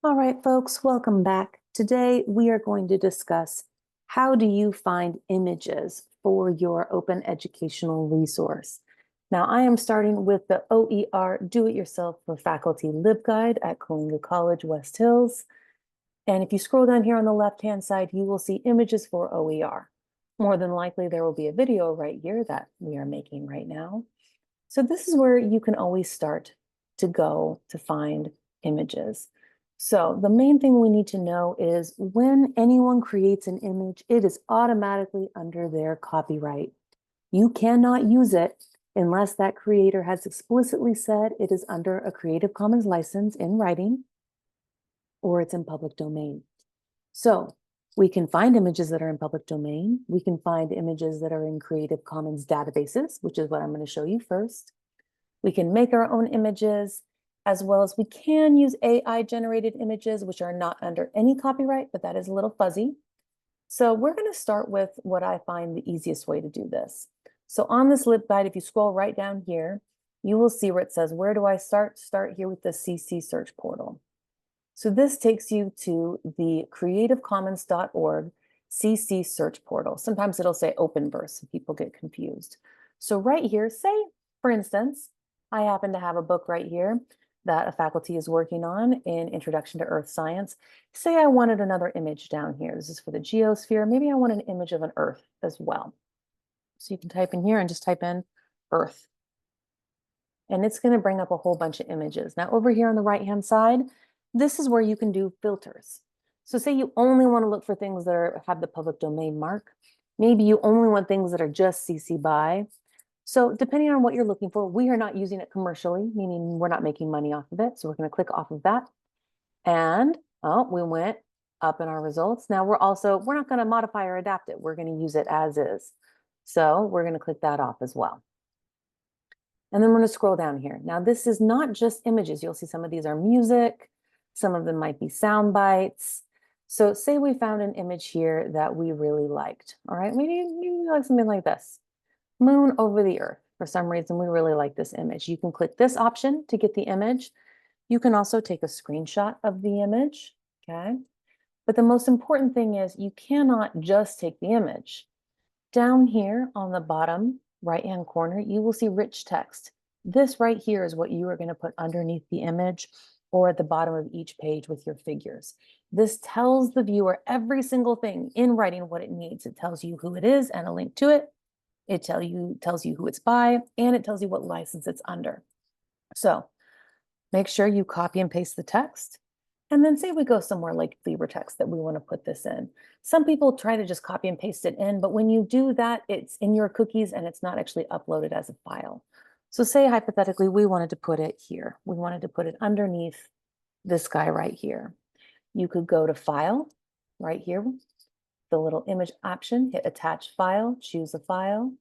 All right, folks, welcome back. Today we are going to discuss how do you find images for your open educational resource. Now, I am starting with the OER Do-It-Yourself for Faculty LibGuide at Coalinga College, West Hills. And if you scroll down here on the left-hand side, you will see images for OER. More than likely, there will be a video right here that we are making right now. So this is where you can always start to go to find images. So the main thing we need to know is when anyone creates an image, it is automatically under their copyright. You cannot use it unless that creator has explicitly said it is under a Creative Commons license in writing or it's in public domain. So we can find images that are in public domain. We can find images that are in Creative Commons databases, which is what I'm going to show you first. We can make our own images, as well as we can use AI generated images, which are not under any copyright, but that is a little fuzzy. So we're going to start with what I find the easiest way to do this. So on this LibGuide, if you scroll right down here, you will see where it says, where do I start? Start here with the CC search portal. So this takes you to the creativecommons.org CC search portal. Sometimes it'll say Openverse, and people get confused. So right here, say, for instance, I happen to have a book right here that a faculty is working on in Introduction to Earth Science. Say I wanted another image down here. This is for the geosphere. Maybe I want an image of an Earth as well. So you can type in here and just type in Earth. And it's going to bring up a whole bunch of images. Now over here on the right-hand side, this is where you can do filters. So say you only want to look for things that have the public domain mark. Maybe you only want things that are just CC BY. So depending on what you're looking for, we are not using it commercially, meaning we're not making money off of it. So we're going to click off of that. And we went up in our results. Now we're not going to modify or adapt it. We're going to use it as is. So we're going to click that off as well. And then we're going to scroll down here. Now, this is not just images. You'll see some of these are music. Some of them might be sound bites. So say we found an image here that we really liked. All right, maybe you like something like this. Moon over the Earth. For some reason, we really like this image. You can click this option to get the image. You can also take a screenshot of the image, okay? But the most important thing is you cannot just take the image. Down here on the bottom right-hand corner, you will see rich text. This right here is what you are going to put underneath the image or at the bottom of each page with your figures. This tells the viewer every single thing in writing what it needs. It tells you who it is and a link to it. It tells you who it's by, and it tells you what license it's under. So make sure you copy and paste the text. And then say we go somewhere like LibreText that we want to put this in. Some people try to just copy and paste it in, but when you do that, it's in your cookies and it's not actually uploaded as a file. So say hypothetically, we wanted to put it here. We wanted to put it underneath this guy right here. You could go to File, right here, the little image option, hit Attach File, choose a file.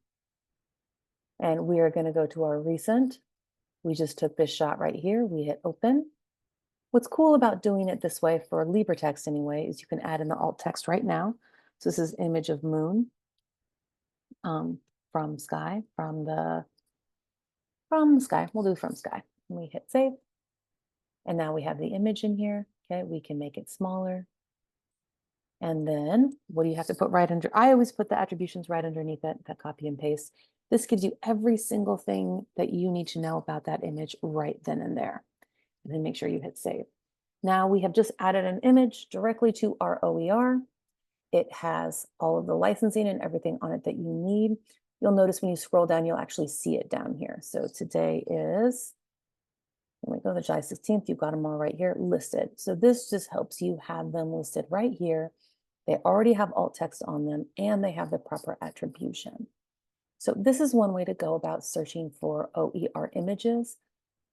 And we are going to go to our recent. We just took this shot right here. We hit Open. What's cool about doing it this way for LibreText anyway is you can add in the alt text right now. So this is image of moon from sky, from the sky. We'll do from sky. And we hit save. And now we have the image in here. Okay, we can make it smaller. And then what do you have to put right under? I always put the attributions right underneath it, that copy and paste. This gives you every single thing that you need to know about that image right then and there. And then make sure you hit save. Now we have just added an image directly to our OER. It has all of the licensing and everything on it that you need. You'll notice when you scroll down, you'll actually see it down here. So today is, here we go, the July 16th. You've got them all right here listed. So this just helps you have them listed right here. They already have alt text on them and they have the proper attribution. So this is one way to go about searching for OER images.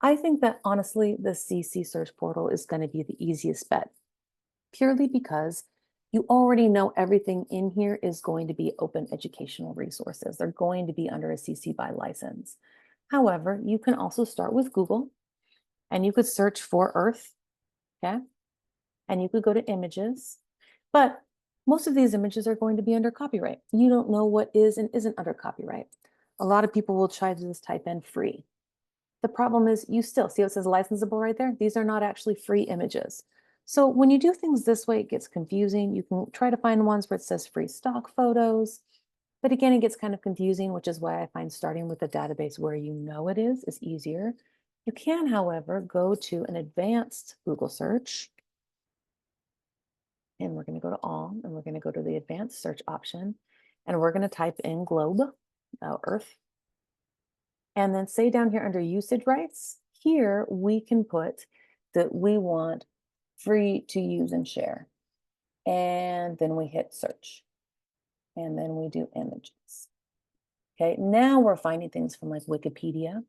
I think that honestly, the CC search portal is going to be the easiest bet, purely because you already know everything in here is going to be open educational resources. They're going to be under a CC BY license. However, you can also start with Google and you could search for Earth, okay? And you could go to images, but most of these images are going to be under copyright. You don't know what is and isn't under copyright. A lot of people will try to just type in free. The problem is you still see how it says licensable right there? These are not actually free images. So when you do things this way, it gets confusing. You can try to find ones where it says free stock photos. But again, it gets kind of confusing, which is why I find starting with a database where you know it is easier. You can, however, go to an advanced Google search, and we're going to go to all, and we're going to go to the advanced search option, and we're going to type in globe, Earth, and then say down here under usage rights, here we can put that we want free to use and share. And then we hit search, and then we do images. Okay, now we're finding things from like Wikipedia.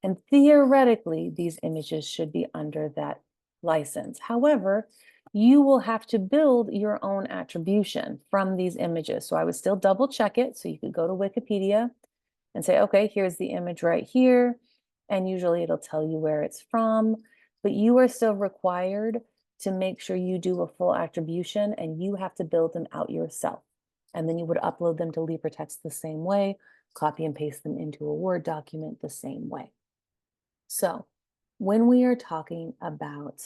And theoretically, these images should be under that license. However, you will have to build your own attribution from these images. So I would still double check it. So you could go to Wikipedia and say, okay, here's the image right here. And usually it'll tell you where it's from, but you are still required to make sure you do a full attribution and you have to build them out yourself. And then you would upload them to LibreText the same way, copy and paste them into a Word document the same way. So when we are talking about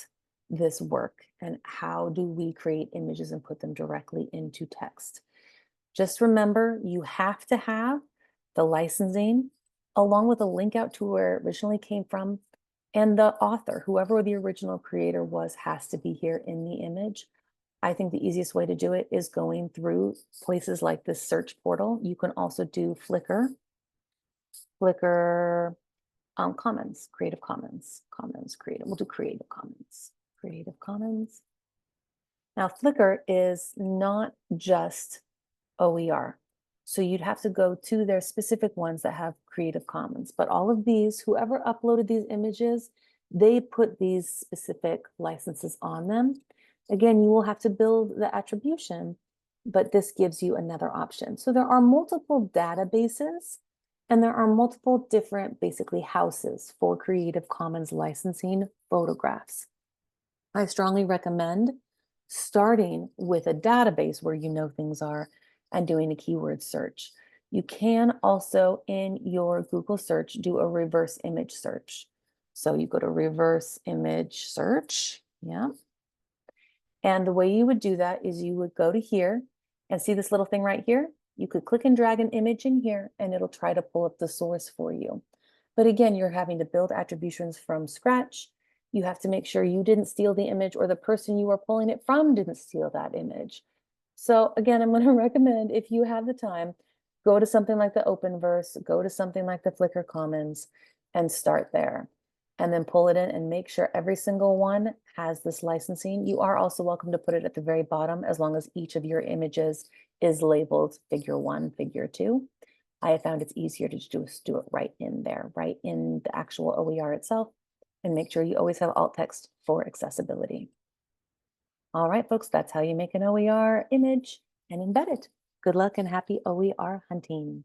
this work and how do we create images and put them directly into text, just remember you have to have the licensing along with a link out to where it originally came from. And the author, whoever the original creator was, has to be here in the image. I think the easiest way to do it is going through places like this search portal. You can also do Flickr Commons, Creative Commons, Creative. We'll do Creative Commons, Creative Commons. Now, Flickr is not just OER. So you'd have to go to their specific ones that have Creative Commons. But all of these, whoever uploaded these images, they put these specific licenses on them. Again, you will have to build the attribution, but this gives you another option. So there are multiple databases and there are multiple different, basically, houses for Creative Commons licensing photographs. I strongly recommend starting with a database where you know things are and doing a keyword search. You can also, in your Google search, do a reverse image search. So you go to reverse image search, yeah. And the way you would do that is you would go to here and see this little thing right here. You could click and drag an image in here and it'll try to pull up the source for you. But again, you're having to build attributions from scratch. You have to make sure you didn't steal the image or the person you are pulling it from didn't steal that image. So again, I'm going to recommend, if you have the time, go to something like the Openverse, go to something like the Flickr Commons and start there. And then pull it in and make sure every single one has this licensing. You are also welcome to put it at the very bottom as long as each of your images is labeled figure 1, figure 2. I have found it's easier to just do it right in there, right in the actual OER itself, and make sure you always have alt text for accessibility. All right, folks, that's how you make an OER image and embed it. Good luck and happy OER hunting.